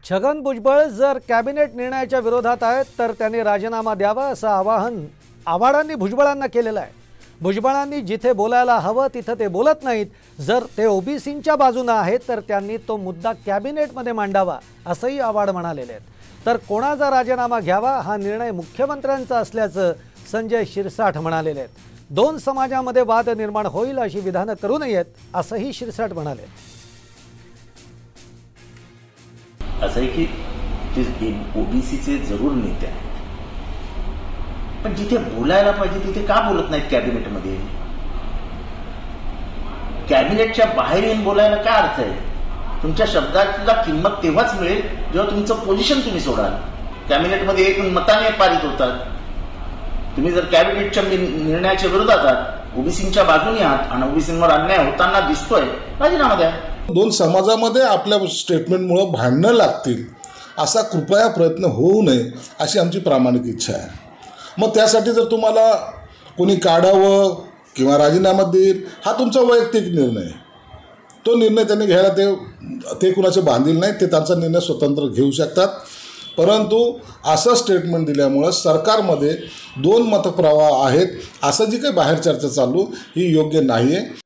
छगन भुजबळ जर कॅबिनेट निर्णयाच्या विरोधात आहेत तर त्यांनी राजीनामा द्यावा असं आवाहन आव्हाडांनी भुजबळांना केलेलं आहे। भुजबळांनी जिथे बोलायला हवं तिथे ते बोलत नाहीत। जर ते ओबीसींच्या बाजूने आहेत तर त्यांनी तो मुद्दा कॅबिनेटमध्ये मांडावा असंही आव्हाड म्हणालेले आहेत। तर कोणाचा राजीनामा घ्यावा हा निर्णय मुख्यमंत्र्यांचा असल्याचं संजय शिरसाट म्हणालेले आहेत। दोन समाजामध्ये वाद निर्माण होईल अशी विधानं करू नयेत असंही शिरसाट म्हणाले। असं आहे की ते ओबीसीचे जरूर नेते आहेत, पण जिथे बोलायला पाहिजे तिथे का बोलत नाहीत कॅबिनेटमध्ये? कॅबिनेटच्या बाहेर येऊन बोलायला काय अर्थ आहे? तुमच्या शब्दाला किंमत तेव्हाच मिळेल जेव्हा तुमचं पोझिशन तुम्ही सोडाल। कॅबिनेटमध्ये एक मताने पारित होतात। तुम्ही जर कॅबिनेटच्या निर्णयाच्या विरोधात आहात, ओबीसींच्या बाजूने आहात आणि ओबीसींवर अन्याय होताना दिसतोय, राजीनामा द्या। दोन समाजामध्ये आपल्या स्टेटमेंटमुळे भांडणं लागतील असा कृपया प्रयत्न होऊ नये अशी आमची प्रामाणिक इच्छा आहे। मग त्यासाठी जर तुम्हाला कोणी काढावं किंवा राजीनामा देईल हा तुमचा वैयक्तिक निर्णय आहे। तो निर्णय त्यांनी घ्यायला ते कुणाचे बांधील नाही, ते त्यांचा निर्णय स्वतंत्र घेऊ शकतात। परंतु असं स्टेटमेंट दिल्यामुळं सरकारमध्ये दोन मतप्रवाह आहेत असं जी काही बाहेर चर्चा चालू ही योग्य नाही आहे।